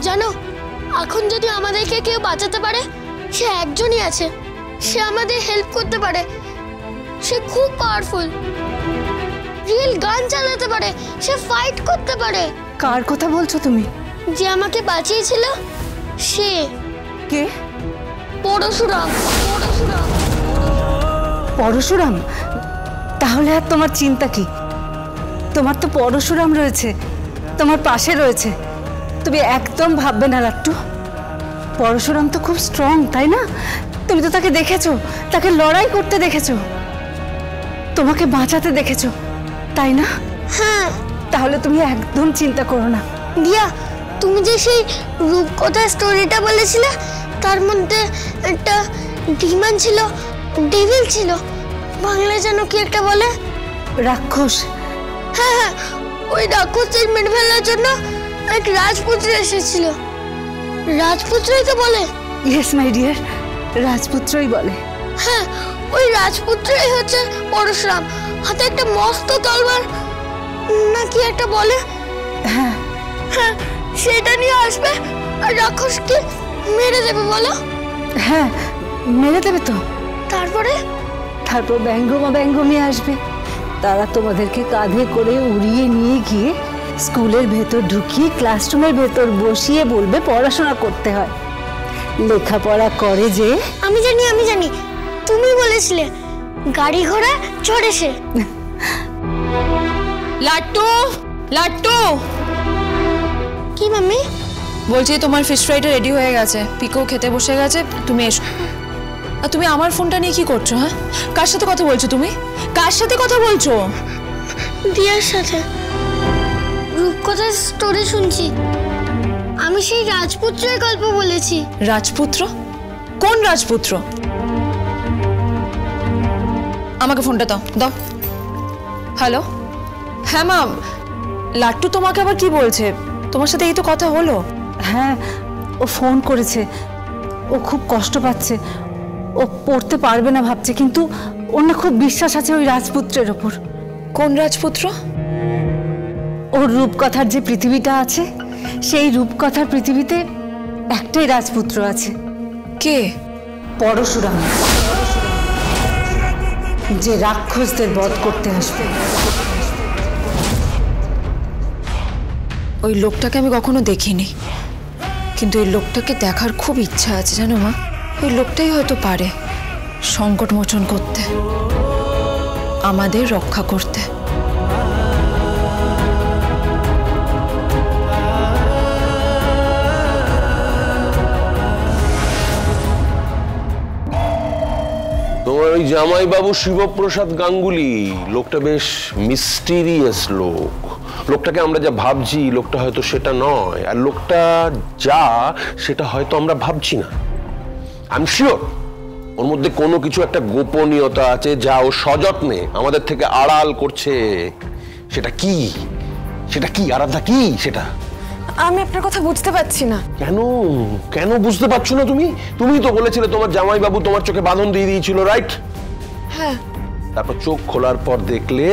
জানো, এখন যদি আমাদেরকে কেউ বাঁচাতে পারে সে একজনই আছে, সে আমাদের হেল্প করতে পারে। সে খুব পাওয়ারফুল, রিয়েল গান চালাতে পারে, সে ফাইট করতে পারে। কার কথা বলছো তুমি? যে আমাকে বাঁচিয়েছিল সে। কে? পরশুরাম। পরশুরাম। পরশুরাম? তাহলে আর তোমার চিন্তা কি? তোমার তো পরশুরাম রয়েছে, তোমার পাশে রয়েছে। তুমি একদম ভাববে না লাট্টু। পরশুরাম তো খুব স্ট্রং, তাই না? তুমি তো তাকে দেখেছো, তাকে লড়াই করতে দেখেছো, তোমাকে বাঁচাতে দেখেছো, তাই না? হ্যাঁ। তাহলে তুমি একদম চিন্তা করো না। দিয়া, তুমি যে সেই রূপকথার স্টোরিটা বলেছিলে তার মধ্যে একটা ডিমন ছিল, ডেভিল ছিল, বাংলায় যেন কি একটা বলে? রাক্ষস। হ্যাঁ হ্যাঁ, ওই রাক্ষসের মেরে ফেলার জন্য এক রাজপুত্র এসেছিল। রাজপুত্রই তো বলে? ইয়েস মাই ডিয়ার, রাজপুত্রই বলে। হ্যাঁ, ওই রাজপুত্রই হচ্ছে পরশুরাম। হাতে একটা মস্ত তলোয়ার নাকি একটা বলে। হ্যাঁ হ্যাঁ, সেটা নিয়ে আসবে আর রাক্ষসকে মেরে দেবে বলো। হ্যাঁ, মেরে দেবে তো। তারপরে? তারপর ব্যঙ্গমা ব্যঙ্গমে আসবে, তারা তোমাদেরকে কাঁধে করে উড়িয়ে নিয়ে গিয়ে স্কুলের ভেতর ঢুকিয়ে ক্লাসরুমের ভেতর বসিয়ে বলবে পড়াশোনা করতে হয়, লেখাপড়া করে যে। আমি জানি, আমি জানি, তুমি বলেছিলে গাড়ি ঘোড়া চড়ে সে। লাট্টু, লাট্টু, কি মাম্মি? বলছি তোমার ফিশ ফ্রাইটা রেডি হয়ে গেছে, পিকো খেতে বসে গেছে, তুমি এসো। আর তুমি আমার ফোনটা নিয়ে কি করছো? হ্যাঁ, কার সাথে কথা বলছো তুমি? কার সাথে কথা বলছো? দিয়ার সাথে। রূপকথার স্টোরি শুনছি। আমি সেই রাজপুত্রের গল্প বলেছি। রাজপুত্র? কোন রাজপুত্র? আমাকে ফোনটা দাও, দাও। হ্যালো, হ্যাঁ মাম, লাট্টু তোমাকে আবার কি বলছে? তোমার সাথে এই তো কথা হলো। হ্যাঁ, ও ফোন করেছে, ও খুব কষ্ট পাচ্ছে, ও পড়তে পারবে না ভাবছে, কিন্তু ওর না খুব বিশ্বাস আছে ওই রাজপুত্রের ওপর। কোন রাজপুত্র? ওর রূপকথার যে পৃথিবীটা আছে, সেই রূপকথার পৃথিবীতে একটাই রাজপুত্র আছে। কে? পরশুরাম, যে রাক্ষসদের বধ করতে আসবে। ওই লোকটাকে আমি কখনো দেখিনি, কিন্তু ওই লোকটাকে দেখার খুব ইচ্ছা আছে জানো মা। ওই লোকটাই হয়তো পারে সংকট মোচন করতে, আমাদের রক্ষা করতে। তোমার ওই জামাইবাবু শিবপ্রসাদ গাঙ্গুলি লোকটা বেশ মিস্টিরিয়াস লোক। লোকটাকে আমরা যা ভাবছি লোকটা হয়তো সেটা নয়, আর লোকটা যা সেটা হয়তো আমরা ভাবছি না। আমি শিওর ওর মধ্যে কোনো কিছু একটা গোপনীয়তা আছে যা ও সযত্নে আমাদের থেকে আড়াল করছে। সেটা কি? সেটা কি আরাধ্যা, কি সেটা? আমি আপনার কথা বুঝতে পারছি না। কেন কেন বুঝতে পারছো না তুমি? তুমিই তো বলেছিলে তোমার জামাইবাবু তোমার চোখে বাঁধন দিয়ে দিয়েছিল, রাইট? হ্যাঁ। তারপর চোখ খোলার পর দেখলে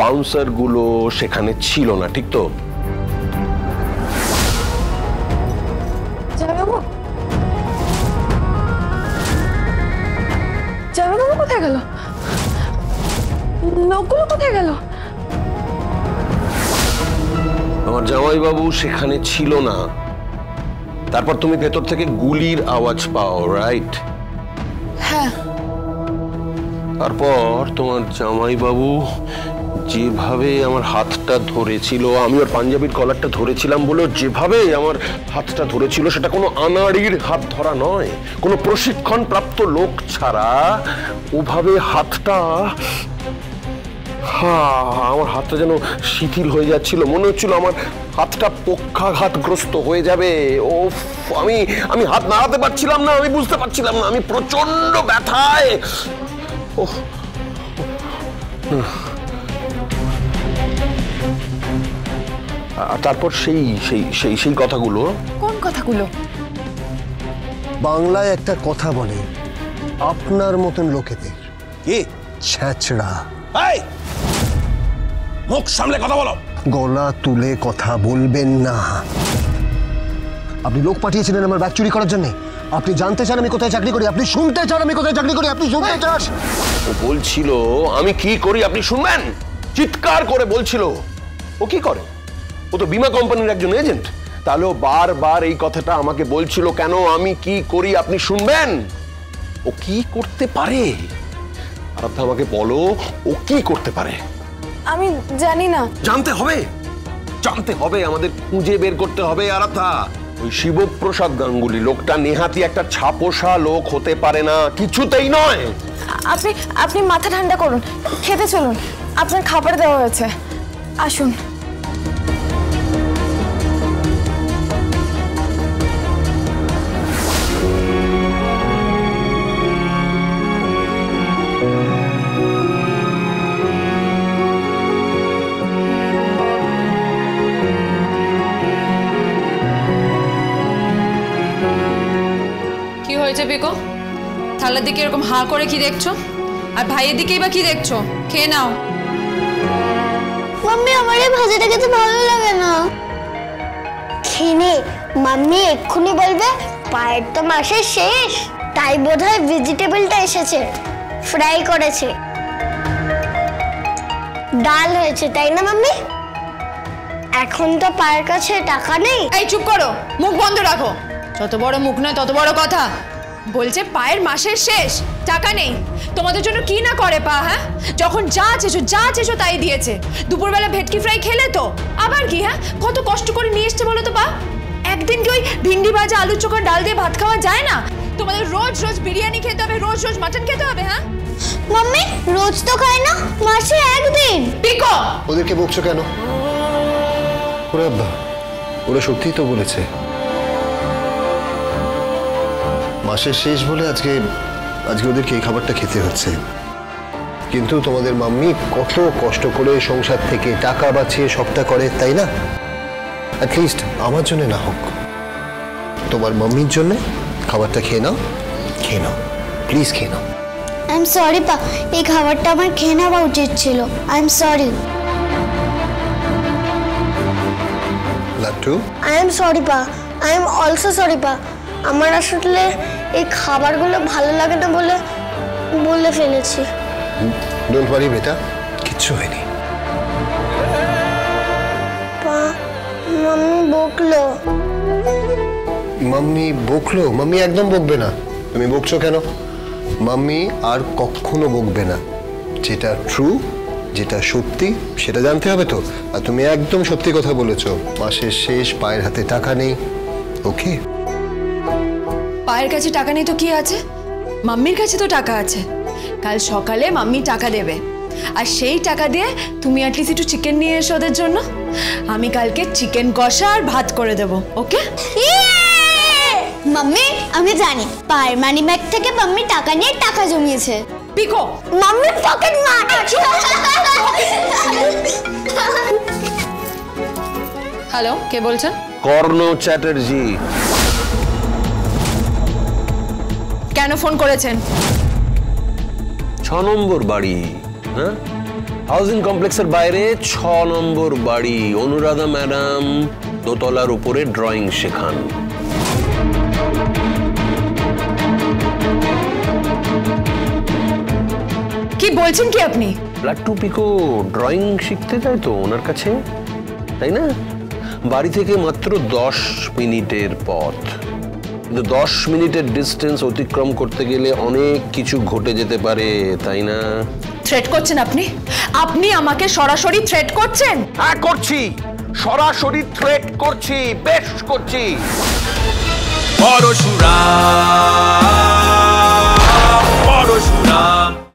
বাউন্সার গুলো সেখানে ছিল না, ঠিক তো? জামাইবাবু, জামাইবাবু কোথায় গেল? লোকগুলো কোথায় গেল? আমার জামাইবাবু সেখানে ছিল না। তারপর তুমি ভেতর থেকে গুলির আওয়াজ পাও, রাইট? হ্যাঁ। তারপর তোমার জামাইবাবু যেভাবে আমার হাতটা ধরেছিল, আমি ওর পাঞ্জাবির কলারটা ধরেছিলাম বলে যেভাবে আমার হাতটা ধরেছিল সেটা কোনো আনাড়ির হাত ধরা নয়, কোনো প্রশিক্ষণ প্রাপ্ত লোক ছাড়া ওভাবে হাতটা, আমার হাতটা যেন শিথিল হয়ে যাচ্ছিল, মনে হচ্ছিল আমার হাতটা পক্ষাঘাতগ্রস্ত হয়ে যাবে। ওফ, আমি হাত নাড়াতে পারছিলাম না, আমি বুঝতে পারছিলাম না, আমি প্রচন্ড ব্যথায়। ওহ, তারপর সেই সেই সেই সেই কথাগুলো। কোন কথাগুলো? বাংলায় একটা কথা বলে, আপনার মতন লোকেদের কি ছ্যাঁচড়া। এই মুখ সামলে কথা বলো। গলা তুলে কথা বলবেন না, আপনি লোক পাঠিয়েছিলেন আমার ব্যাগ চুরি করার জন্য? আপনি জানতে চান আমি কোথায় চাকরি করি? আপনি শুনতে চান আমি কোথায় চাকরি করি? আপনি শুনতে চান? ও বলছিল আমি কি করি আপনি শুনবেন, চিৎকার করে বলছিল। ও কি করে? ও তো বীমা কোম্পানির একজন এজেন্ট। তাহলে ও বারবার এই কথাটা আমাকে বলছিল কেন আমি কি করি আপনি শুনবেন? ও কি করতে পারে? আরাধ্যা আমাকে বলো, ও কি করতে পারে? আমি জানি না। জানতে হবে, জানতে হবে, আমাদের খুঁজে বের করতে হবে। আরাধ্যা, ওই শিবপ্রসাদ গাঙ্গুলি লোকটা নেহাতি একটা ছাপোষা লোক হতে পারে না, কিছুতেই নয়। আপনি আপনি মাথা ঠান্ডা করুন, খেতে চলুন, আপনার খাবার দেওয়া হয়েছে, আসুন। কি হয়েছে পিকো? থালার দিকে এরকম হাঁ করে কি দেখছো? আর ভাইয়ের দিকেই বা কি দেখছো? খেয়ে নাও। মাম্মি আমার এই ভাজাটা খেতে ভালো লাগে না। খেয়ে মাম্মি এক্ষুনি বলবে পায়ের তো মাসের শেষ, তাই বোধহয় ভেজিটেবলটা এসেছে, ফ্রাই করেছে, ডাল হয়েছে, তাই না মাম্মি? এখন তো পায়ের কাছে টাকা নেই। এই চুপ করো, মুখ বন্ধ রাখো। যত বড় মুখ নয় তত বড় কথা। বলছে পায়ের মাসের শেষ, টাকা নেই। তোমাদের জন্য কি না করে পা, হ্যাঁ? যখন যা চেয়েছো তাই দিয়েছে। দুপুরবেলা ভেটকি ফ্রাই খেলে তো আবার কি, হ্যাঁ? কত কষ্ট করে নিয়ে এসছে বলো তো পা। একদিন কি ওই ভিন্ডি ভাজা আলু চোখা ডাল দিয়ে ভাত খাওয়া যায় না? তোমাদের রোজ রোজ বিরিয়ানি খেতে হবে, রোজ রোজ মাটন খেতে হবে, হ্যাঁ? মাম্মি রোজ তো খায় না, মাসে একদিন। পিকো, ওদেরকে বকছো কেন? ওরা সত্যিই তো বলেছে মাসের শেষ বলে আজকে ওদেরকে এই খাবারটা খেতে হচ্ছে। কিন্তু তোমাদের মাম্মি কত কষ্ট করে সংসার থেকে টাকা বাঁচিয়ে সবটা করে, তাই না? অ্যাটলিস্ট আমার জন্য না হোক, তোমার মাম্মির জন্য খাবারটা খেয়ে নাও, প্লিজ খেয়ে নাও। আই এম সরি পা, এই খাবারটা আমার খেয়ে নেওয়া উচিত ছিল। I am sorry. Lattu, I am sorry পা, আই এম অলসো সরি পা। আমার আসলে এই খাবারগুলো ভালো লাগে না বলে ফেলেছি। ডোন্ট ওয়ারি বেটা, কিচ্ছু হয়নি। পা, মাম্মি বকলো। মাম্মি একদম বকবে না। তুমি বকছো কেন? মাম্মি আর কখনো বকবে না। যেটা ট্রু, যেটা সত্যি সেটা জানতে হবে তো। আর তুমি একদম সত্যি কথা বলেছো, মাসের শেষ, পায়ের হাতে টাকা নেই। ওকে, পায়ের কাছে টাকা নেই তো কি আছে? মাম্মির কাছে তো টাকা আছে। কাল সকালে মাম্মি টাকা দেবে, আর সেই টাকা দিয়ে তুমি অ্যাটলিস্ট একটু চিকেন নিয়ে এসো ওদের জন্য। আমি কালকে চিকেন কষা আর ভাত করে দেবো, ওকে? মাম্মি আমি জানি পায়ের মানি ব্যাগ থেকে মাম্মি টাকা নিয়ে টাকা জমিয়েছে। পিকো, মাম্মির পকেট মার। হ্যালো, কে বলছেন? কর্ণ চ্যাটার্জি। কেন ফোন করেছেন? 6 নম্বর বাড়ি, হ্যাঁ, হাউজিং কমপ্লেক্সের বাইরে 6 নম্বর বাড়ি। অনুরাধা ম্যাডাম দোতলার উপরে ড্রয়িং শেখান। কি বলছেন কি আপনি? লাট্টু পিকো ড্রয়িং শিখতে যায় তো ওনার কাছে, তাই না? বাড়ি থেকে মাত্র 10 মিনিটের পথ, কিন্তু 10 মিনিটের ডিস্টেন্স অতিক্রম করতে গেলে অনেক কিছু ঘটে যেতে পারে, তাই না? থ্রেট করছেন আপনি? আপনি আমাকে সরাসরি থ্রেট করছেন? হ্যাঁ করছি, সরাসরি থ্রেট করছি, বেশ করছি। পরশুরাম।